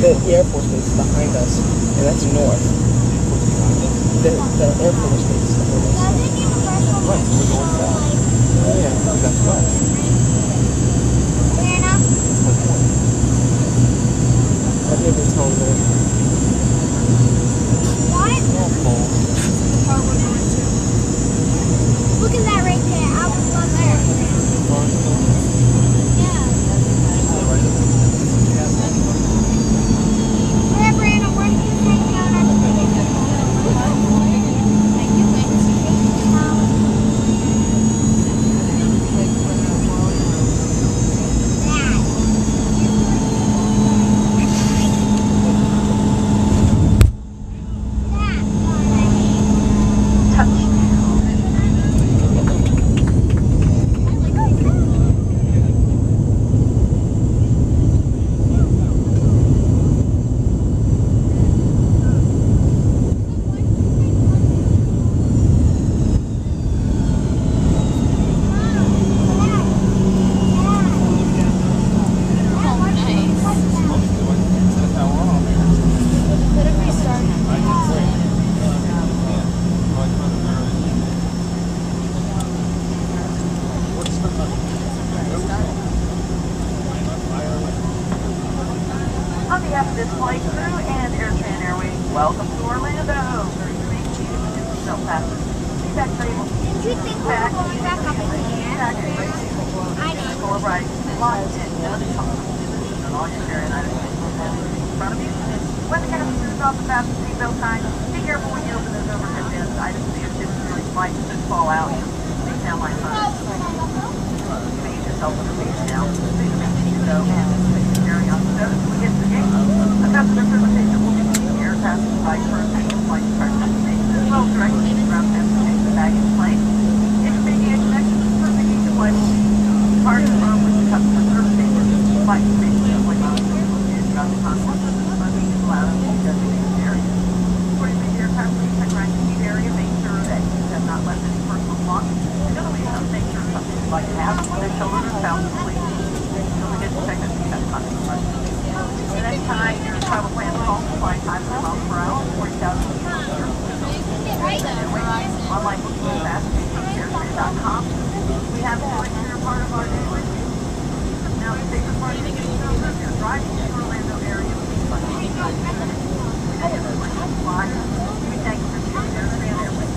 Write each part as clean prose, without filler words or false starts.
The Air Force Base is behind us, and that's north. The Air Force Base is behind us. Right, so we're going south. Oh yeah, That's west. I've never told them. Look at that right there. I was on there. Yeah. Where, Brandon? Where did you take me out at the beginning? On behalf of this flight crew and AirTran Airways, welcome to Orlando. Very great to you. Self-passage. Seatback table. Did you think we were going back up in the air? I did. Full of rice, lunch, and none chocolate. All your carry-on items in front of you. When the cabin crew is off the fasten seatbelt sign, be careful when you open those overhead bins. Items in your ships really might just fall out. These down line signs. You may use yourself with a face down. Please make sure so and carry on. So as we get to the gate, a customer presentation will be the air passenger flight for a flight participation as well as directions around transportation and baggage claim. Intermediate connections for vacation flight will be part of with the customer service station. Flight information is like throughout the concourse of the funding is allowed in the designated area. According to the aircraft, please check around your seat area, make sure that you have not left any personal belongings. And don't leave them, make sure something you'd like to have on their children or spouse, please. Don't forget to check that seat back on the front. At any time, your travel plan calls for flying time 4 miles per hour, 40,000 feet per year. Online booking is fast.com. We have a secure part of our daily. Now, the safer part of the day, if you're driving to the Orlando area, please fly. We thank you for choosing AirTran Airways.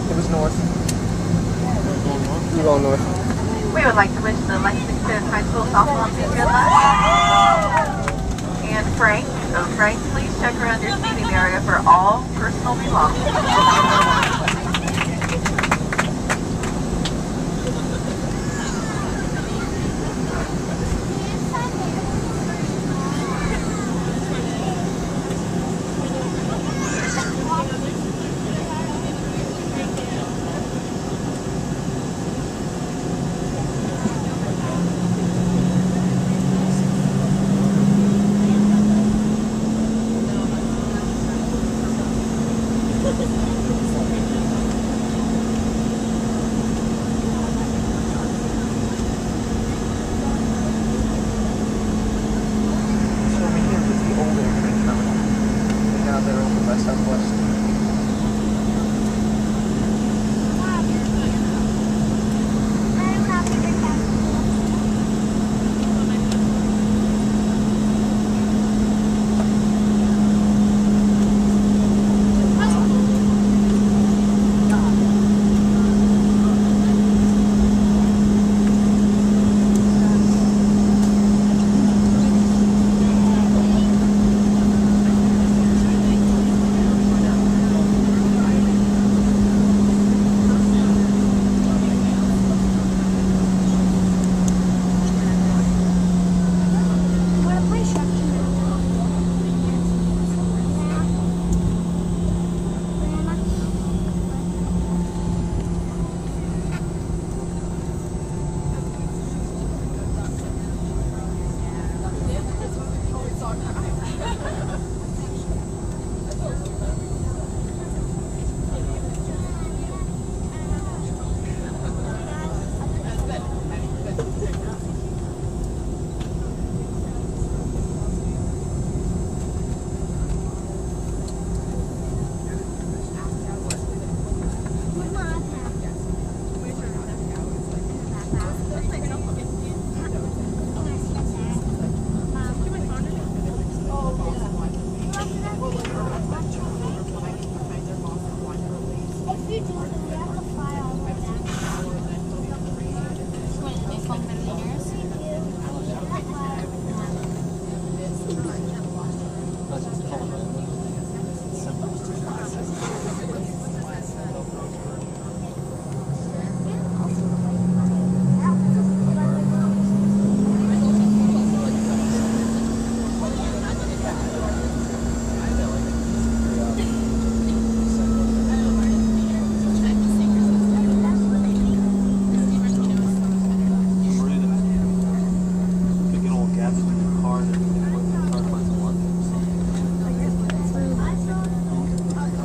It was north. You're going north. We would like to wish the Lexington High School softball team good luck. And Frank, please check around your seating area for all personal belongings.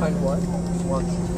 Find what?